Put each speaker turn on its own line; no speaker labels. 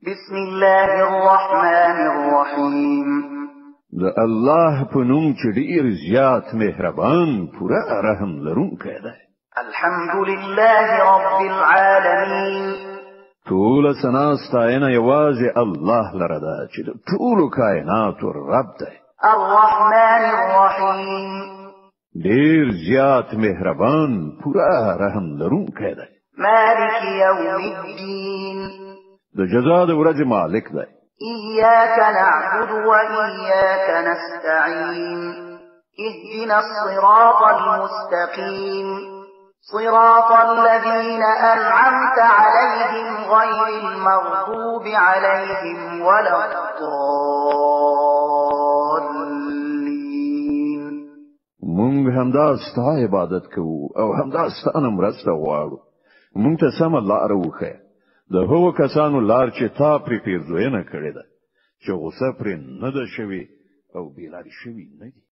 بسم الله الرحمن الرحیم.
د الله په نوم چې ډیر زیات مهربان پوره رحم لرونکی دی.
الحمد لله رب العالمین.
ټول ثنا ستاینه یوازې الله لره ده چې د ټولو کائناتو رب دی.
الرحمن الرحیم.
ډیر زیات مهربان پوره رحم لرونکی دی.
مالک یوم الدین.
د جزا د ورځې مالک دی.
إياك نعبد وإياك نستعين. اهدنا الصراط المستقيم صراط الذين أنعمت عليهم غير المغضوب عليهم ولا الضالين.
مونږ همدا ستا عبادت کوو او همدا ستانه مرسته غواړو. مونږ ته سم لار وښیه. د هغو کسانو لار چې تا پرې پیرزوینه کړې ده چې غصه پرې نه ده شوې او بېلارې شوي نه دي.